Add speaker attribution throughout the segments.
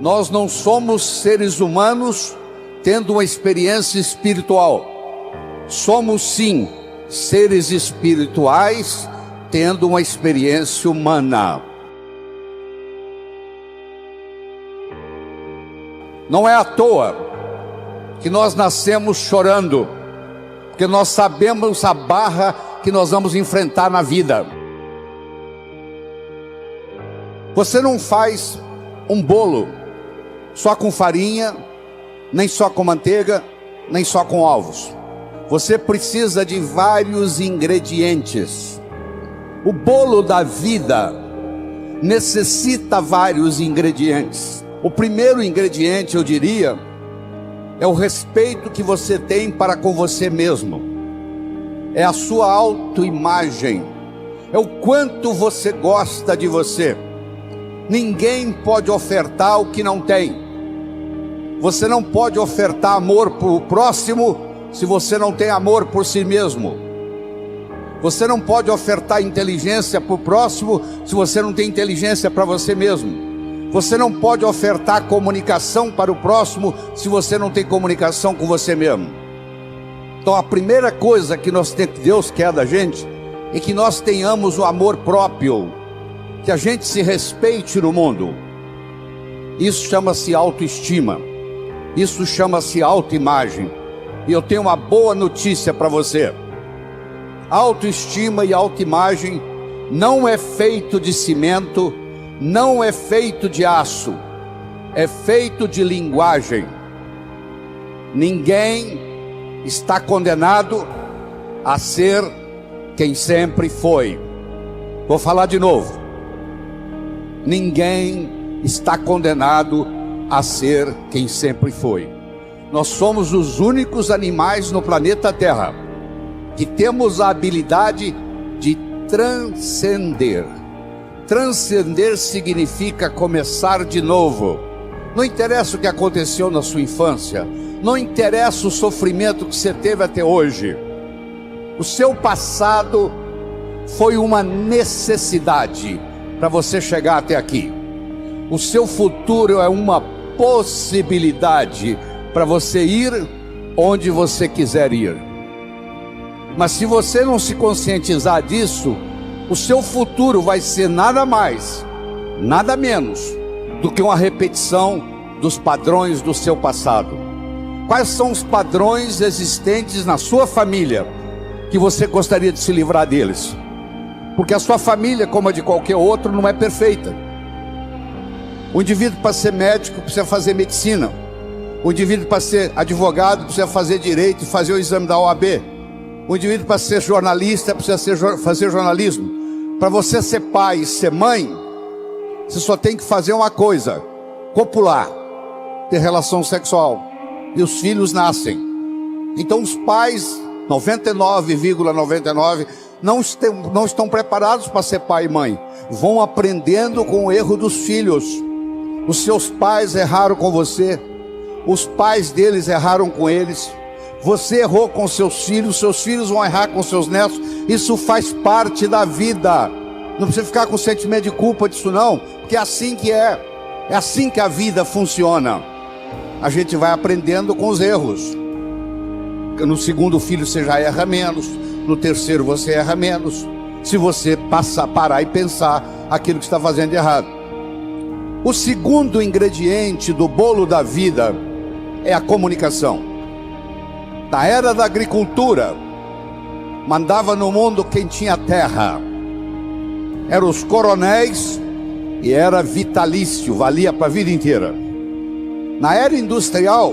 Speaker 1: Nós não somos seres humanos tendo uma experiência espiritual. Somos sim seres espirituais tendo uma experiência humana. Não é à toa que nós nascemos chorando, porque nós sabemos a barra que nós vamos enfrentar na vida. Você não faz um bolo só com farinha, nem só com manteiga, nem só com ovos. Você precisa de vários ingredientes. O bolo da vida necessita vários ingredientes. O primeiro ingrediente, eu diria, é o respeito que você tem para com você mesmo. É a sua autoimagem. É o quanto você gosta de você. Ninguém pode ofertar o que não tem. Você não pode ofertar amor para o próximo se você não tem amor por si mesmo. Você não pode ofertar inteligência para o próximo se você não tem inteligência para você mesmo. Você não pode ofertar comunicação para o próximo se você não tem comunicação com você mesmo. Então a primeira coisa que Deus quer da gente é que nós tenhamos o amor próprio, que a gente se respeite no mundo. Isso chama-se autoestima, isso chama-se autoimagem. E eu tenho uma boa notícia para você: autoestima e autoimagem não é feito de cimento, não é feito de aço, é feito de linguagem. Ninguém está condenado a ser quem sempre foi. Vou falar de novo. Ninguém está condenado a ser quem sempre foi. Nós somos os únicos animais no planeta Terra que temos a habilidade de transcender. Transcender significa começar de novo. Não interessa o que aconteceu na sua infância, não interessa o sofrimento que você teve até hoje. O seu passado foi uma necessidade para você chegar até aqui. O seu futuro é uma possibilidade para você ir onde você quiser ir. Mas se você não se conscientizar disso, o seu futuro vai ser nada mais, nada menos do que uma repetição dos padrões do seu passado. Quais são os padrões existentes na sua família que você gostaria de se livrar deles? Porque a sua família, como a de qualquer outro, não é perfeita. O indivíduo, para ser médico, precisa fazer medicina. O indivíduo, para ser advogado, precisa fazer direito e fazer o exame da OAB. O indivíduo, para ser jornalista, precisa fazer jornalismo. Para você ser pai e ser mãe, você só tem que fazer uma coisa: copular, ter relação sexual, e os filhos nascem. Então os pais, 99,99, não estão preparados para ser pai e mãe. Vão aprendendo com o erro dos filhos. Os seus pais erraram com você, os pais deles erraram com eles. Você errou com seus filhos vão errar com seus netos. Isso faz parte da vida. Não precisa ficar com sentimento de culpa disso não, porque é assim que é assim que a vida funciona. A gente vai aprendendo com os erros. No segundo filho você já erra menos, no terceiro você erra menos, se você parar e pensar aquilo que está fazendo de errado. O segundo ingrediente do bolo da vida é a comunicação. Na era da agricultura, mandava no mundo quem tinha terra. Eram os coronéis e era vitalício, valia para a vida inteira. Na era industrial,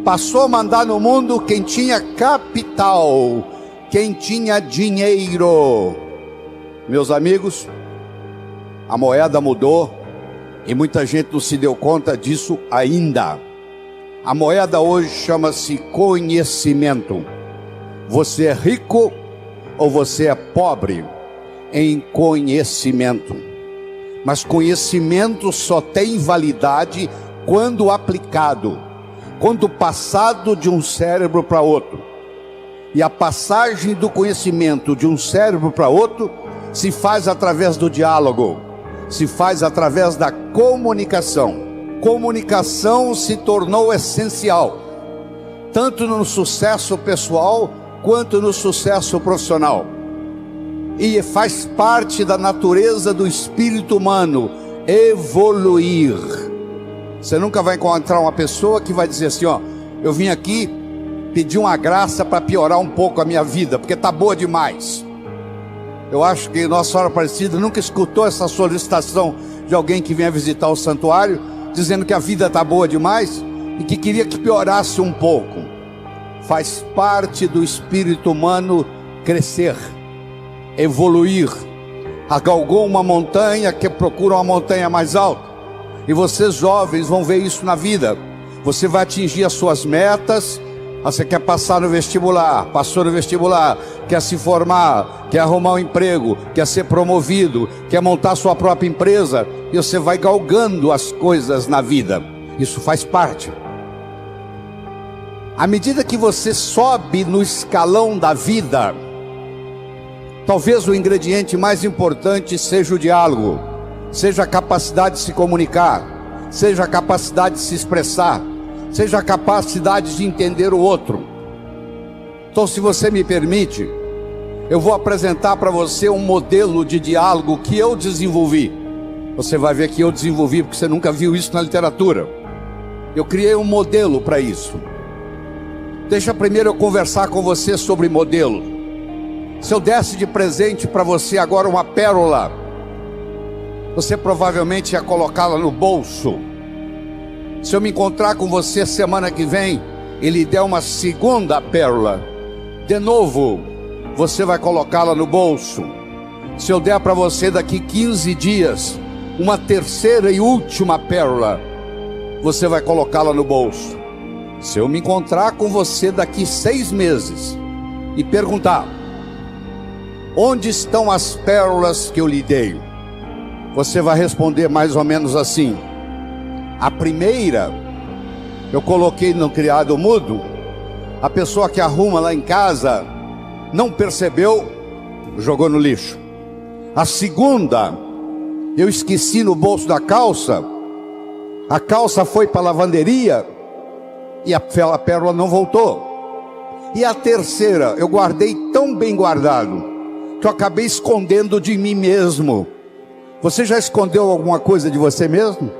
Speaker 1: passou a mandar no mundo quem tinha capital, quem tinha dinheiro. Meus amigos, a moeda mudou e muita gente não se deu conta disso ainda. A moeda hoje chama-se conhecimento. Você é rico ou você é pobre em conhecimento. Mas conhecimento só tem validade quando aplicado, quando passado de um cérebro para outro. E a passagem do conhecimento de um cérebro para outro se faz através do diálogo, se faz através da comunicação. Comunicação se tornou essencial, tanto no sucesso pessoal quanto no sucesso profissional. E faz parte da natureza do espírito humano evoluir. Você nunca vai encontrar uma pessoa que vai dizer assim, ó, eu vim aqui pedir uma graça para piorar um pouco a minha vida, porque está boa demais. Eu acho que Nossa Senhora Aparecida nunca escutou essa solicitação de alguém que vinha visitar o santuário, dizendo que a vida está boa demais e que queria que piorasse um pouco. Faz parte do espírito humano crescer, evoluir. Galgou uma montanha, que procura uma montanha mais alta. E vocês jovens vão ver isso na vida. Você vai atingir as suas metas. Você quer passar no vestibular, passou no vestibular, quer se formar, quer arrumar um emprego, quer ser promovido, quer montar sua própria empresa, e você vai galgando as coisas na vida. Isso faz parte. À medida que você sobe no escalão da vida, talvez o ingrediente mais importante seja o diálogo, seja a capacidade de se comunicar, seja a capacidade de se expressar, seja a capacidade de entender o outro. Então, se você me permite, eu vou apresentar para você um modelo de diálogo que eu desenvolvi. Você vai ver que eu desenvolvi, porque você nunca viu isso na literatura. Eu criei um modelo para isso. Deixa primeiro eu conversar com você sobre modelo. Se eu desse de presente para você agora uma pérola, você provavelmente ia colocá-la no bolso. Se eu me encontrar com você semana que vem e lhe der uma segunda pérola, de novo, você vai colocá-la no bolso. Se eu der para você daqui 15 dias uma terceira e última pérola, você vai colocá-la no bolso. Se eu me encontrar com você daqui 6 meses e perguntar: onde estão as pérolas que eu lhe dei? Você vai responder mais ou menos assim: a primeira eu coloquei no criado mudo, a pessoa que arruma lá em casa não percebeu, jogou no lixo. A segunda eu esqueci no bolso da calça, a calça foi para a lavanderia e a pérola não voltou. E a terceira eu guardei tão bem guardado que eu acabei escondendo de mim mesmo. Você já escondeu alguma coisa de você mesmo?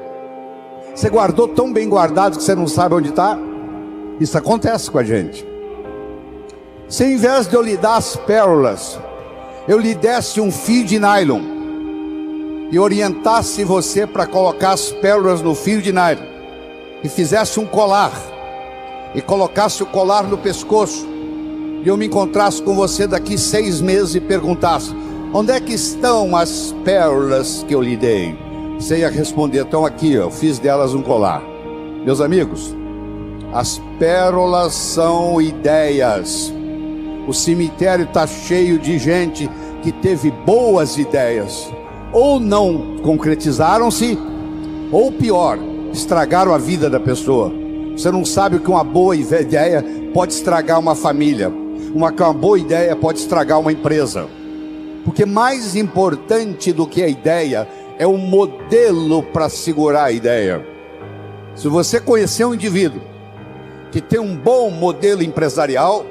Speaker 1: Você guardou tão bem guardado que você não sabe onde está? Isso acontece com a gente. Se ao invés de eu lhe dar as pérolas, eu lhe desse um fio de nylon e orientasse você para colocar as pérolas no fio de nylon, e fizesse um colar e colocasse o colar no pescoço, e eu me encontrasse com você daqui 6 meses e perguntasse: onde é que estão as pérolas que eu lhe dei? Você ia responder: estão aqui, eu fiz delas um colar. Meus amigos, as pérolas são ideias. O cemitério está cheio de gente que teve boas ideias, ou não concretizaram-se, ou pior, estragaram a vida da pessoa. Você não sabe o que uma boa ideia pode estragar uma família, uma boa ideia pode estragar uma empresa. Porque mais importante do que a ideia é o modelo para segurar a ideia. Se você conhecer um indivíduo que tem um bom modelo empresarial,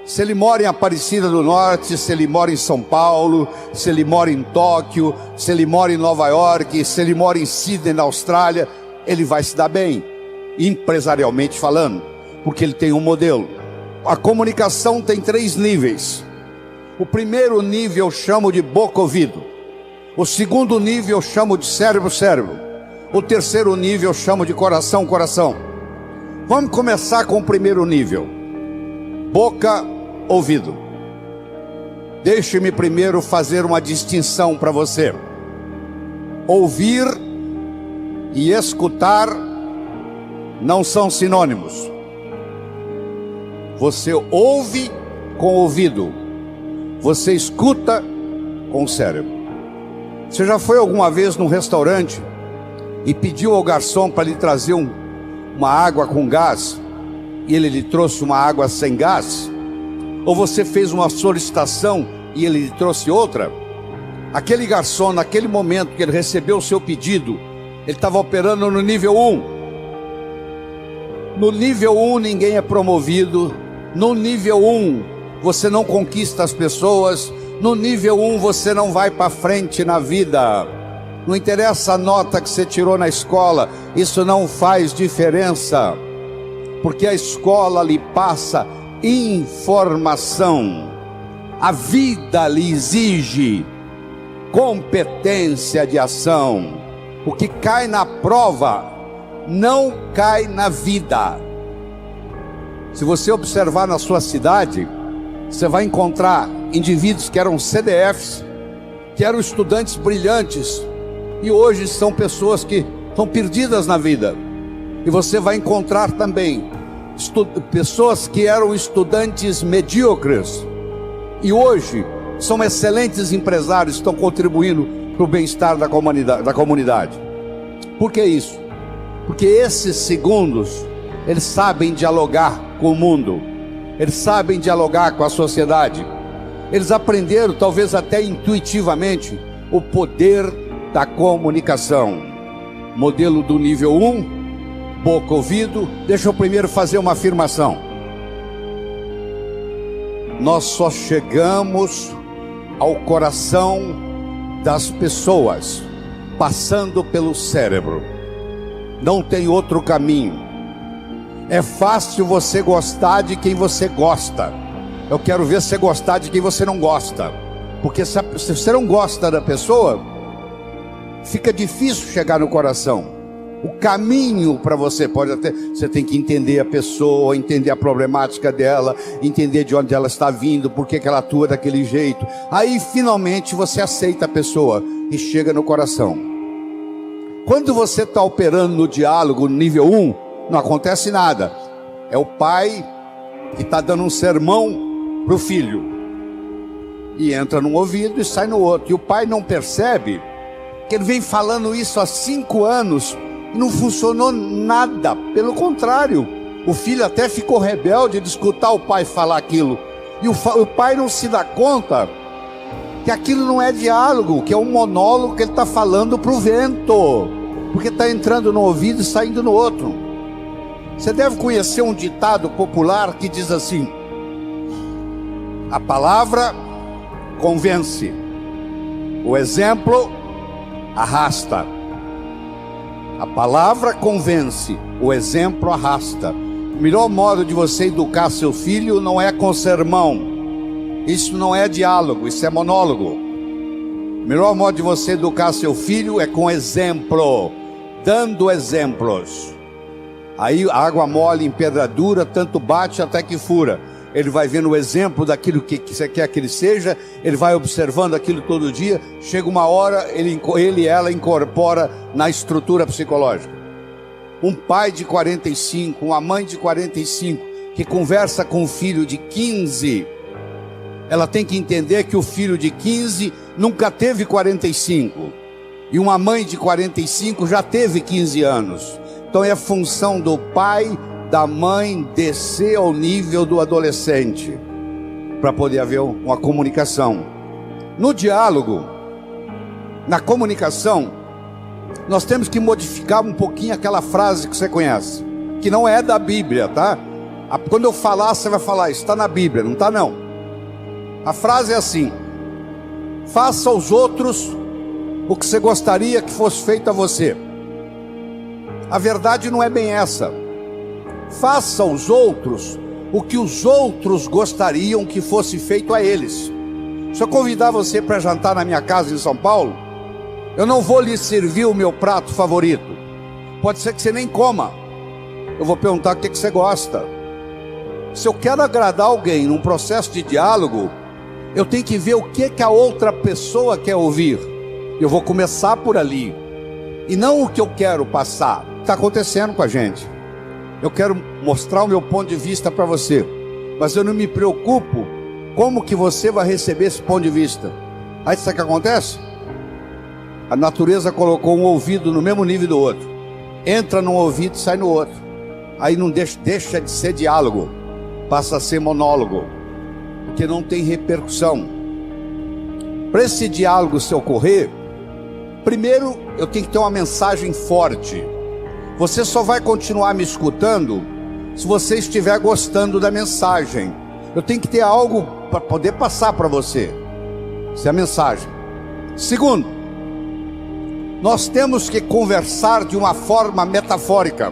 Speaker 1: se ele mora em Aparecida do Norte, se ele mora em São Paulo, se ele mora em Tóquio, se ele mora em Nova York, se ele mora em Sydney, na Austrália, ele vai se dar bem, empresarialmente falando, porque ele tem um modelo. A comunicação tem 3 níveis. O primeiro nível eu chamo de boca-ouvido. O segundo nível eu chamo de cérebro-cérebro. O terceiro nível eu chamo de coração-coração. Vamos começar com o primeiro nível. Boca-ouvido. Deixe-me primeiro fazer uma distinção para você. Ouvir e escutar não são sinônimos. Você ouve com o ouvido, você escuta com o cérebro. Você já foi alguma vez num restaurante e pediu ao garçom para lhe trazer uma água com gás, e ele lhe trouxe uma água sem gás? Ou você fez uma solicitação e ele lhe trouxe outra? Aquele garçom, naquele momento que ele recebeu o seu pedido, Ele estava operando no nível 1. No nível 1 ninguém é promovido. No nível 1 você não conquista as pessoas. No nível 1 você não vai para frente na vida. Não interessa a nota que você tirou na escola, isso não faz diferença, porque a escola lhe passa informação. A vida lhe exige competência de ação. O que cai na prova não cai na vida. Se você observar na sua cidade, você vai encontrar indivíduos que eram CDFs, que eram estudantes brilhantes, e hoje são pessoas que estão perdidas na vida. E você vai encontrar também pessoas que eram estudantes medíocres, e hoje são excelentes empresários, estão contribuindo para o bem-estar da comunidade. Por que isso? Porque esses segundos, eles sabem dialogar com o mundo, eles sabem dialogar com a sociedade, eles aprenderam, talvez até intuitivamente, o poder da comunicação. Modelo do nível 1, boca, ouvido. Deixa eu primeiro fazer uma afirmação. Nós só chegamos ao coração das pessoas passando pelo cérebro. Não tem outro caminho. É fácil você gostar de quem você gosta. Eu quero ver você gostar de quem você não gosta, porque se você não gosta da pessoa, fica difícil chegar no coração. O caminho para você você tem que entender a pessoa, entender a problemática dela, entender de onde ela está vindo, por que ela atua daquele jeito. Aí finalmente você aceita a pessoa e chega no coração. Quando você está operando no diálogo no nível 1, não acontece nada. É o pai que está dando um sermão para o filho, e entra num ouvido e sai no outro, e o pai não percebe que ele vem falando isso há 5 anos e não funcionou nada. Pelo contrário, o filho até ficou rebelde de escutar o pai falar aquilo, e o pai não se dá conta que aquilo não é diálogo, que é um monólogo que ele está falando para o vento, porque está entrando no ouvido e saindo no outro. Você deve conhecer um ditado popular que diz assim: a palavra convence, o exemplo arrasta. A palavra convence, o exemplo arrasta. O melhor modo de você educar seu filho não é com sermão. Isso não é diálogo, isso é monólogo. O melhor modo de você educar seu filho é com exemplo, dando exemplos. Aí a água mole em pedra dura, tanto bate até que fura. Ele vai vendo o exemplo daquilo que você quer que ele seja, ele vai observando aquilo todo dia, chega uma hora, ele e ela incorpora na estrutura psicológica. Um pai de 45, uma mãe de 45, que conversa com um filho de 15, ela tem que entender que o filho de 15 nunca teve 45, e uma mãe de 45 já teve 15 anos. Então é função do pai, da mãe, descer ao nível do adolescente, para poder haver uma comunicação. No diálogo, na comunicação, nós temos que modificar um pouquinho aquela frase que você conhece, que não é da Bíblia, tá? Quando eu falar, você vai falar, está na Bíblia, não está não. A frase é assim: faça aos outros o que você gostaria que fosse feito a você. A verdade não é bem essa. Faça aos outros o que os outros gostariam que fosse feito a eles. Se eu convidar você para jantar na minha casa em São Paulo, eu não vou lhe servir o meu prato favorito. Pode ser que você nem coma. Eu vou perguntar o que você gosta. Se eu quero agradar alguém num processo de diálogo, eu tenho que ver o que a outra pessoa quer ouvir. Eu vou começar por ali, e não o que eu quero passar. Está acontecendo com a gente. Eu quero mostrar o meu ponto de vista para você, mas eu não me preocupo como que você vai receber esse ponto de vista. Aí sabe o que acontece? A natureza colocou um ouvido no mesmo nível do outro. Entra num ouvido e sai no outro. Aí não deixa de ser diálogo, passa a ser monólogo, porque não tem repercussão. Para esse diálogo se ocorrer, Primeiro, eu tenho que ter uma mensagem forte. Você só vai continuar me escutando se você estiver gostando da mensagem. Eu tenho que ter algo para poder passar para você. Essa é a mensagem. Segundo, nós temos que conversar de uma forma metafórica.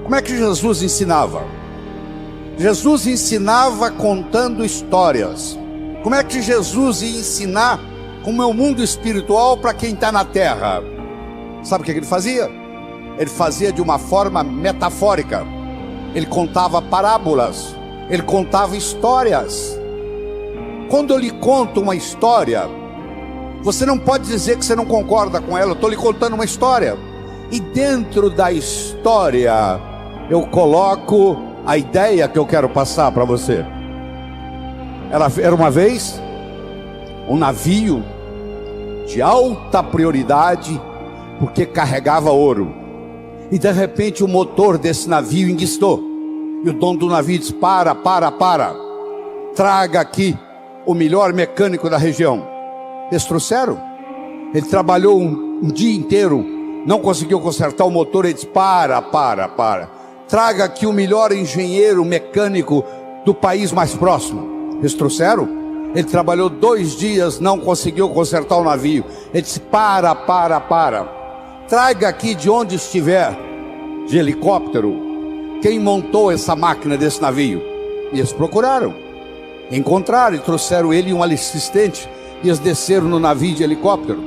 Speaker 1: Como é que Jesus ensinava? Jesus ensinava contando histórias. Como é que Jesus ia ensinar como é o mundo espiritual para quem está na terra? Sabe o que ele fazia? Ele fazia de uma forma metafórica. Ele contava parábolas. Ele contava histórias. Quando eu lhe conto uma história, você não pode dizer que você não concorda com ela. Eu estou lhe contando uma história. E dentro da história, eu coloco a ideia que eu quero passar para você. Era uma vez um navio de alta prioridade, porque carregava ouro. E de repente o motor desse navio enguiçou. E o dono do navio disse: para. Traga aqui o melhor mecânico da região. Eles trouxeram. Ele trabalhou um dia inteiro, não conseguiu consertar o motor. Ele disse: para. Traga aqui o melhor engenheiro mecânico do país mais próximo. Eles trouxeram. Ele trabalhou 2 dias, não conseguiu consertar o navio. Ele disse: para. Traga aqui de onde estiver, de helicóptero, quem montou essa máquina desse navio. E eles procuraram, encontraram e trouxeram ele e um assistente. E eles desceram no navio de helicóptero,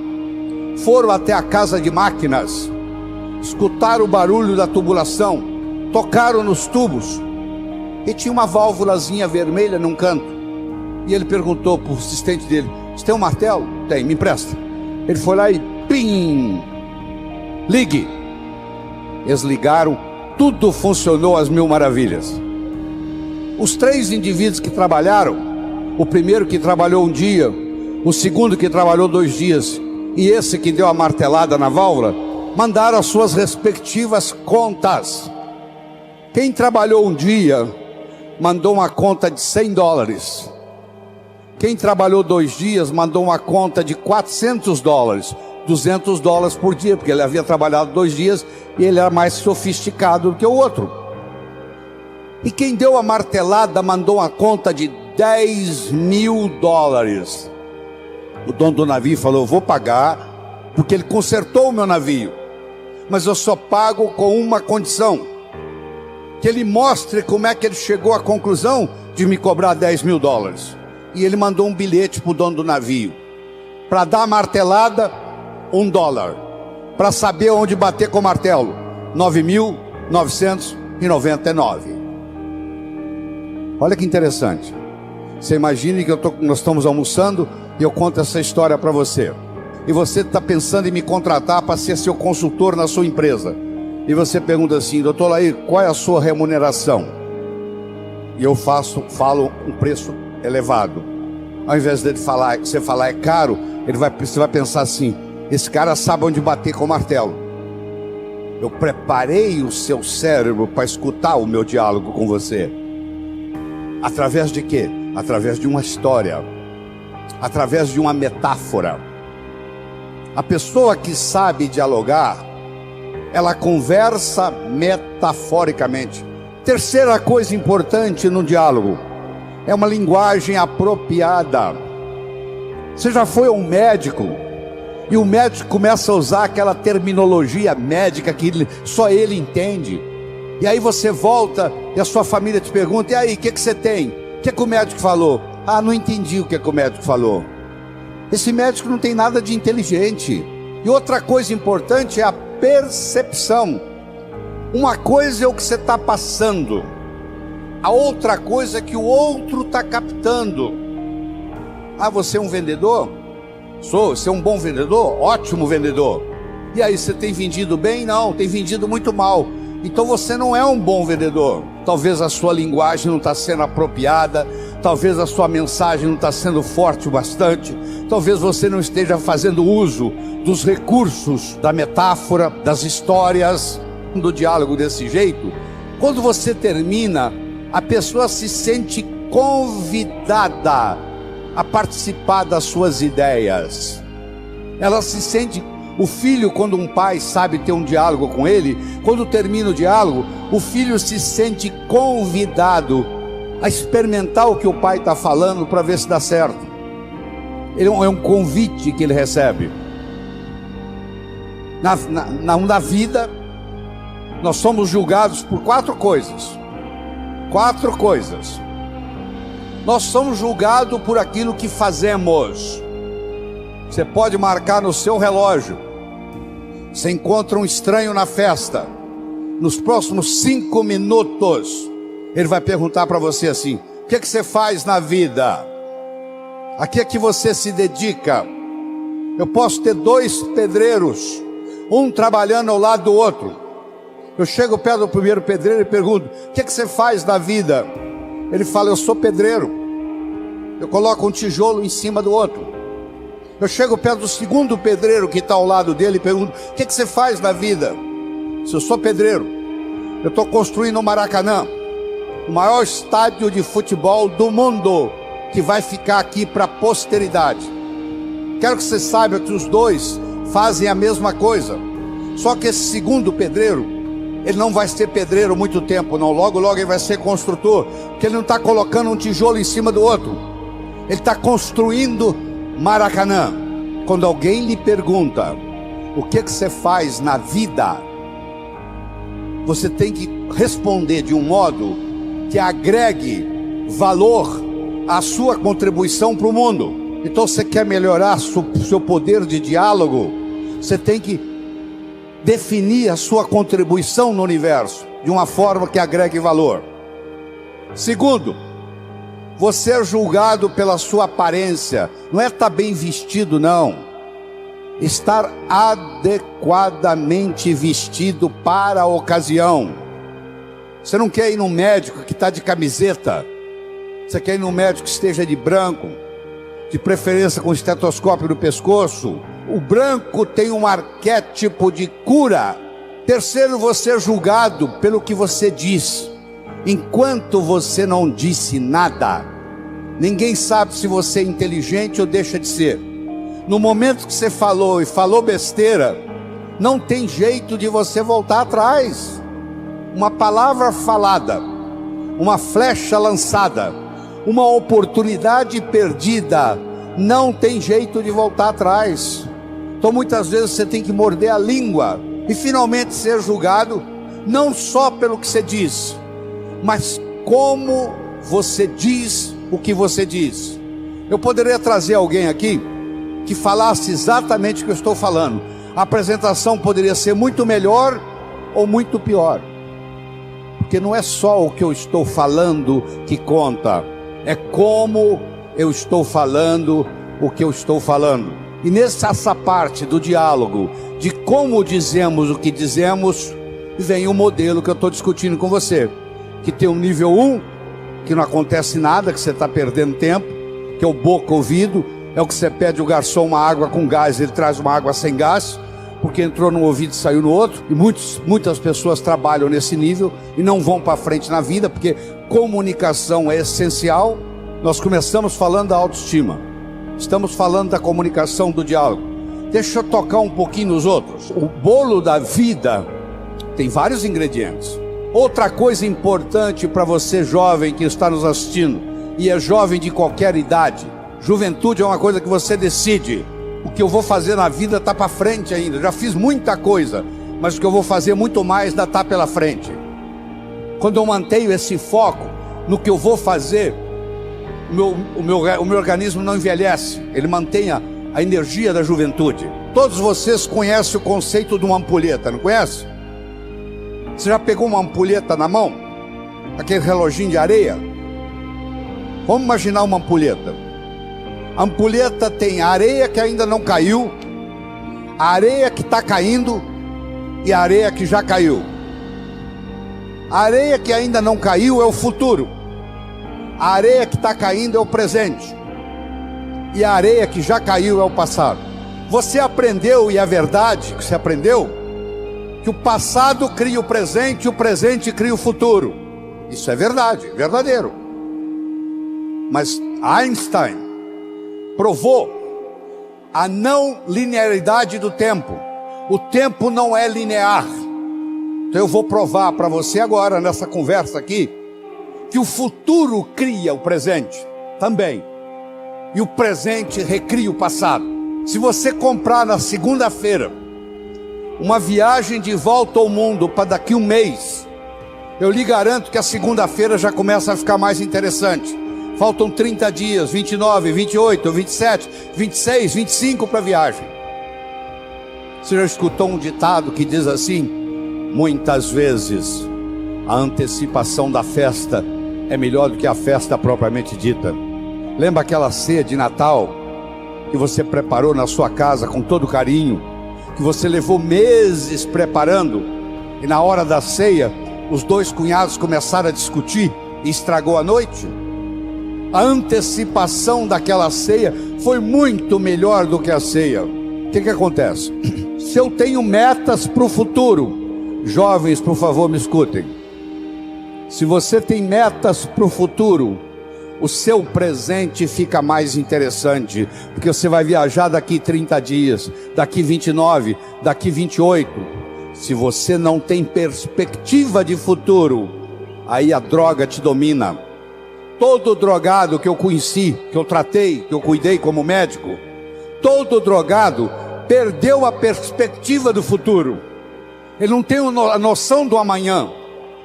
Speaker 1: foram até a casa de máquinas, escutaram o barulho da tubulação, tocaram nos tubos, e tinha uma válvulazinha vermelha num canto. E ele perguntou para o assistente dele: você tem um martelo? Tem, me empresta. Ele foi lá e pim, ligue. Eles ligaram, tudo funcionou às mil maravilhas. Os 3 indivíduos que trabalharam, o primeiro que trabalhou um dia, o segundo que trabalhou 2 dias, e esse que deu a martelada na válvula, mandaram as suas respectivas contas. Quem trabalhou um dia mandou uma conta de $100. Quem trabalhou 2 dias mandou uma conta de $400, $200 por dia, porque ele havia trabalhado 2 dias e ele era mais sofisticado do que o outro. E quem deu a martelada mandou uma conta de $10.000. O dono do navio falou: eu vou pagar, porque ele consertou o meu navio, mas eu só pago com uma condição: que ele mostre como é que ele chegou à conclusão de me cobrar $10.000. E ele mandou um bilhete para o dono do navio: para dar a martelada, $1. Para saber onde bater com o martelo, 9.999. Olha que interessante. Você imagine que nós estamos almoçando e eu conto essa história para você. E você está pensando em me contratar para ser seu consultor na sua empresa. E você pergunta assim: doutor Laí, qual é a sua remuneração? E eu falo um preço elevado. Ao invés de você falar é caro, você vai pensar assim: esse cara sabe onde bater com o martelo. Eu preparei o seu cérebro para escutar o meu diálogo com você. Através de quê? Através de uma história, através de uma metáfora. A pessoa que sabe dialogar, ela conversa metaforicamente. Terceira coisa importante no diálogo é uma linguagem apropriada. Você já foi a um médico e o médico começa a usar aquela terminologia médica que só ele entende, e aí você volta e a sua família te pergunta: e aí, o que você tem? O que o médico falou? Ah, não entendi o que o médico falou. Esse médico não tem nada de inteligente. E outra coisa importante é a percepção. Uma coisa é o que você está passando, a outra coisa é que o outro está captando. Ah, você é um vendedor? Sou. Você é um bom vendedor? Ótimo vendedor. E aí, você tem vendido bem? Não, tem vendido muito mal. Então você não é um bom vendedor. Talvez a sua linguagem não está sendo apropriada, talvez a sua mensagem não está sendo forte o bastante, talvez você não esteja fazendo uso dos recursos da metáfora, das histórias, do diálogo desse jeito. Quando você termina, a pessoa se sente convidada a participar das suas ideias. Ela se sente, o filho, quando um pai sabe ter um diálogo com ele, quando termina o diálogo, o filho se sente convidado a experimentar o que o pai está falando para ver se dá certo. É um convite que ele recebe. Na vida, nós somos julgados por 4 coisas. 4 coisas. Nós somos julgados por aquilo que fazemos. Você pode marcar no seu relógio. Você encontra um estranho na festa. Nos próximos 5 minutos, ele vai perguntar para você assim: o que é que você faz na vida? A que é que você se dedica? Eu posso ter 2 pedreiros, um trabalhando ao lado do outro. Eu chego perto do primeiro pedreiro e pergunto: o que é que você faz na vida? Ele fala: eu sou pedreiro. Eu coloco um tijolo em cima do outro. Eu chego perto do segundo pedreiro que está ao lado dele e pergunto: o que é que você faz na vida? Se eu sou pedreiro, eu estou construindo o Maracanã, o maior estádio de futebol do mundo, que vai ficar aqui para a posteridade. Quero que você saiba que os 2 fazem a mesma coisa. Só que esse segundo pedreiro, ele não vai ser pedreiro muito tempo, não. Logo, logo ele vai ser construtor, porque ele não está colocando um tijolo em cima do outro. Ele está construindo Maracanã. Quando alguém lhe pergunta: o que que você faz na vida? Você tem que responder de um modo que agregue valor à sua contribuição para o mundo. Então, você quer melhorar seu poder de diálogo, você tem que definir a sua contribuição no universo de uma forma que agregue valor. Segundo, você é julgado pela sua aparência. Não é estar bem vestido, não. Estar adequadamente vestido para a ocasião. Você não quer ir num médico que está de camiseta. Você quer ir num médico que esteja de branco, de preferência com estetoscópio no pescoço. O branco tem um arquétipo de cura. Terceiro, você é julgado pelo que você diz. Enquanto você não disse nada, ninguém sabe se você é inteligente ou deixa de ser. No momento que você falou e falou besteira, não tem jeito de você voltar atrás. Uma palavra falada, uma flecha lançada, uma oportunidade perdida, não tem jeito de voltar atrás. Então muitas vezes você tem que morder a língua e finalmente ser julgado, não só pelo que você diz, mas como você diz o que você diz. Eu poderia trazer alguém aqui que falasse exatamente o que eu estou falando. A apresentação poderia ser muito melhor ou muito pior, porque não é só o que eu estou falando que conta, é como eu estou falando o que eu estou falando. E nessa parte do diálogo, de como dizemos o que dizemos, vem o modelo que eu estou discutindo com você, que tem um nível 1, que não acontece nada, que você está perdendo tempo, que é o boca-ouvido. É o que você pede o garçom uma água com gás, ele traz uma água sem gás, porque entrou num ouvido e saiu no outro. E muitas pessoas trabalham nesse nível e não vão para frente na vida, porque comunicação é essencial. Nós começamos falando da autoestima, estamos falando da comunicação, do diálogo. Deixa eu tocar um pouquinho nos outros. O bolo da vida tem vários ingredientes. Outra coisa importante para você jovem que está nos assistindo, e é jovem de qualquer idade: juventude é uma coisa que você decide. O que eu vou fazer na vida está para frente ainda. Já fiz muita coisa, mas o que eu vou fazer muito mais ainda está pela frente. Quando eu mantenho esse foco no que eu vou fazer, o meu organismo não envelhece. Ele mantém a energia da juventude. Todos vocês conhecem o conceito de uma ampulheta, não conhece? Você já pegou uma ampulheta na mão? Aquele reloginho de areia? Vamos imaginar uma ampulheta. A ampulheta tem a areia que ainda não caiu, a areia que está caindo e a areia que já caiu. A areia que ainda não caiu é o futuro. A areia que está caindo é o presente. E a areia que já caiu é o passado. Você aprendeu, e é verdade que você aprendeu, que o passado cria o presente cria o futuro. Isso é verdade, verdadeiro. Mas Einstein provou a não linearidade do tempo. O tempo não é linear. Então eu vou provar para você agora, nessa conversa aqui, que o futuro cria o presente também. E o presente recria o passado. Se você comprar na segunda-feira uma viagem de volta ao mundo para daqui um mês, eu lhe garanto que a segunda-feira já começa a ficar mais interessante. Faltam 30 dias, 29, 28, 27, 26, 25 para a viagem. Você já escutou um ditado que diz assim: muitas vezes a antecipação da festa é melhor do que a festa propriamente dita. Lembra aquela ceia de Natal que você preparou na sua casa com todo carinho, que você levou meses preparando, e na hora da ceia os dois cunhados começaram a discutir e estragou a noite? A antecipação daquela ceia foi muito melhor do que a ceia. O que acontece? Se eu tenho metas para o futuro, jovens, por favor, me escutem. Se você tem metas para o futuro, o seu presente fica mais interessante, porque você vai viajar daqui 30 dias, daqui 29, daqui 28. Se você não tem perspectiva de futuro, aí a droga te domina. Todo drogado que eu conheci, que eu tratei, que eu cuidei como médico, todo drogado perdeu a perspectiva do futuro. Ele não tem a noção do amanhã.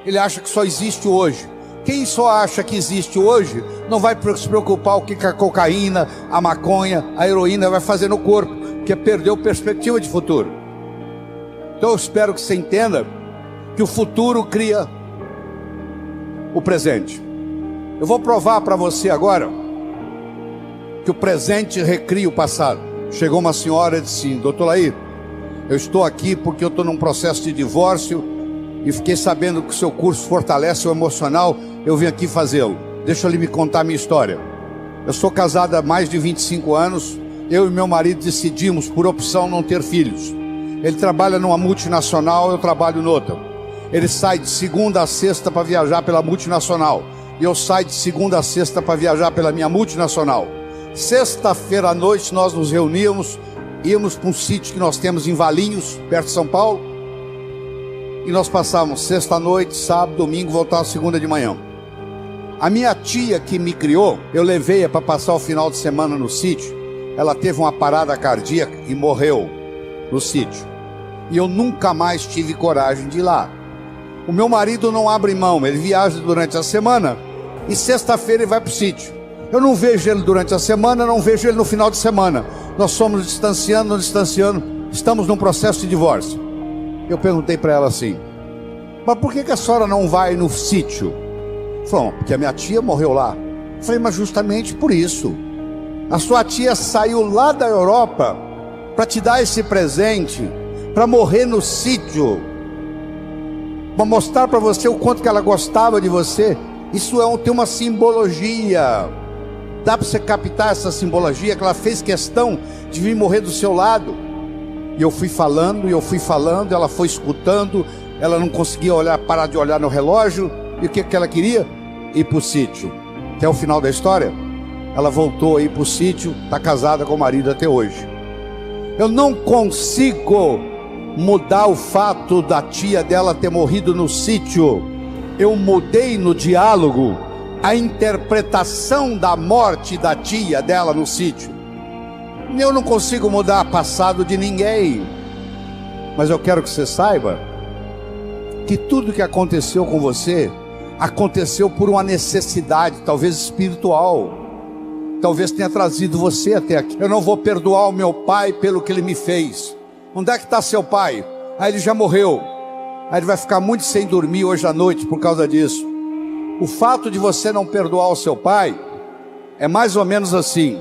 Speaker 1: Ele acha que só existe hoje. Quem só acha que existe hoje não vai se preocupar o que a cocaína, a maconha, a heroína vai fazer no corpo, porque perdeu perspectiva de futuro. Então eu espero que você entenda que o futuro cria o presente. Eu vou provar para você agora que o presente recria o passado. Chegou uma senhora e disse: doutor Laí, eu estou aqui porque eu estou num processo de divórcio e fiquei sabendo que o seu curso fortalece o emocional, eu vim aqui fazê-lo. Deixa eu lhe me contar a minha história. Eu sou casado há mais de 25 anos, eu e meu marido decidimos por opção não ter filhos. Ele trabalha numa multinacional, eu trabalho noutra. Ele sai de segunda a sexta para viajar pela multinacional, e eu saio de segunda a sexta para viajar pela minha multinacional. Sexta-feira à noite nós nos reuníamos, íamos para um sítio que nós temos em Valinhos, perto de São Paulo, e nós passávamos sexta-noite, sábado, domingo, voltávamos segunda de manhã. A minha tia que me criou, eu levei-a para passar o final de semana no sítio. Ela teve uma parada cardíaca e morreu no sítio. E eu nunca mais tive coragem de ir lá. O meu marido não abre mão, ele viaja durante a semana e sexta-feira ele vai para o sítio. Eu não vejo ele durante a semana, não vejo ele no final de semana. Nós somos distanciando, estamos num processo de divórcio. Eu perguntei para ela assim: mas por que a senhora não vai no sítio? Falou: porque a minha tia morreu lá. Eu falei: mas justamente por isso. A sua tia saiu lá da Europa para te dar esse presente, para morrer no sítio, para mostrar para você o quanto que ela gostava de você. Isso tem uma simbologia. Dá para você captar essa simbologia, que ela fez questão de vir morrer do seu lado. E eu fui falando, ela foi escutando, ela não conseguia parar de olhar no relógio. E o que ela queria? Ir para o sítio. Até o final da história, ela voltou a ir para o sítio, está casada com o marido até hoje. Eu não consigo mudar o fato da tia dela ter morrido no sítio. Eu mudei no diálogo a interpretação da morte da tia dela no sítio. Eu não consigo mudar o passado de ninguém, mas eu quero que você saiba que tudo que aconteceu com você aconteceu por uma necessidade, talvez espiritual, talvez tenha trazido você até aqui. Eu não vou perdoar o meu pai pelo que ele me fez. Onde é que está seu pai? Ele já morreu. Ele vai ficar muito sem dormir hoje à noite por causa disso. O fato de você não perdoar o seu pai é mais ou menos assim: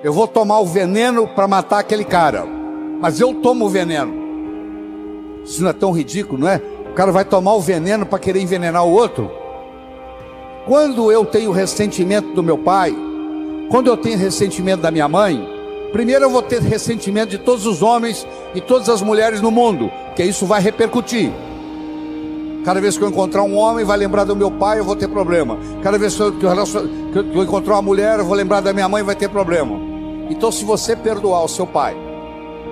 Speaker 1: eu vou tomar o veneno para matar aquele cara, mas eu tomo o veneno. Isso não é tão ridículo, não é? O cara vai tomar o veneno para querer envenenar o outro. Quando eu tenho ressentimento do meu pai, quando eu tenho ressentimento da minha mãe, primeiro eu vou ter ressentimento de todos os homens e todas as mulheres no mundo, porque isso vai repercutir. Cada vez que eu encontrar um homem, vai lembrar do meu pai, eu vou ter problema. Cada vez que eu encontrar uma mulher, eu vou lembrar da minha mãe, vai ter problema. Então, se você perdoar o seu pai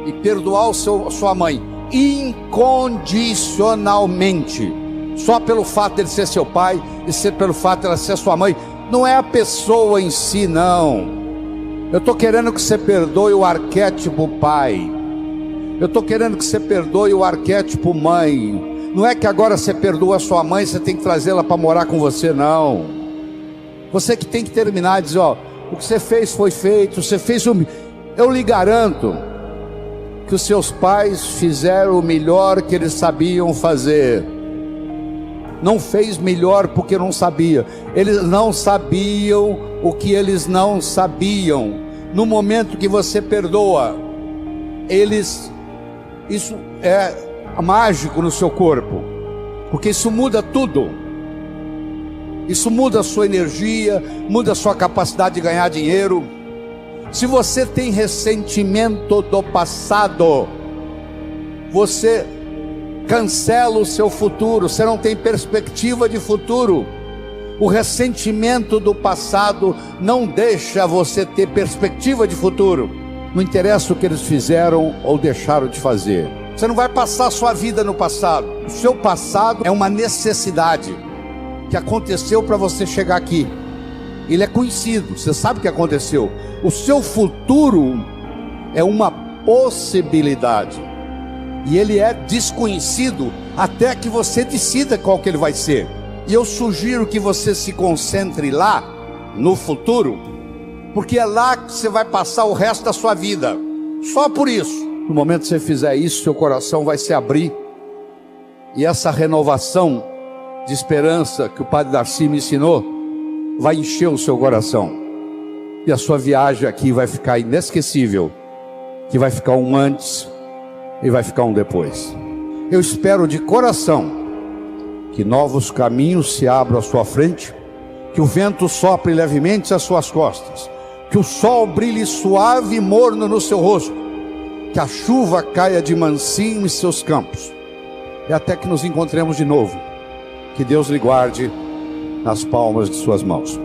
Speaker 1: e perdoar sua mãe incondicionalmente, só pelo fato de ele ser seu pai e pelo fato de ela ser sua mãe, não é a pessoa em si, não. Eu estou querendo que você perdoe o arquétipo pai. Eu estou querendo que você perdoe o arquétipo mãe. Não é que agora você perdoa a sua mãe, você tem que trazê-la para morar com você, não. Você que tem que terminar e dizer, ó, o que você fez foi feito, você fez o... Eu lhe garanto que os seus pais fizeram o melhor que eles sabiam fazer. Não fez melhor porque não sabia. Eles não sabiam o que eles não sabiam. No momento que você perdoa, isso é mágico no seu corpo, porque isso muda tudo. Isso muda a sua energia, muda a sua capacidade de ganhar dinheiro. Se você tem ressentimento do passado, você cancela o seu futuro, você não tem perspectiva de futuro. O ressentimento do passado não deixa você ter perspectiva de futuro. Não interessa o que eles fizeram ou deixaram de fazer. Você não vai passar a sua vida no passado. O seu passado é uma necessidade que aconteceu para você chegar aqui. Ele é conhecido, você sabe o que aconteceu. O seu futuro é uma possibilidade, e ele é desconhecido até que você decida qual que ele vai ser. E eu sugiro que você se concentre lá, no futuro, porque é lá que você vai passar o resto da sua vida. Só por isso. No momento que você fizer isso, seu coração vai se abrir, e essa renovação de esperança que o Padre Darcy me ensinou vai encher o seu coração, e a sua viagem aqui vai ficar inesquecível, que vai ficar um antes e vai ficar um depois. Eu espero de coração que novos caminhos se abram à sua frente, que o vento sopre levemente às suas costas, que o sol brilhe suave e morno no seu rosto, que a chuva caia de mansinho em seus campos, e até que nos encontremos de novo. Que Deus lhe guarde nas palmas de suas mãos.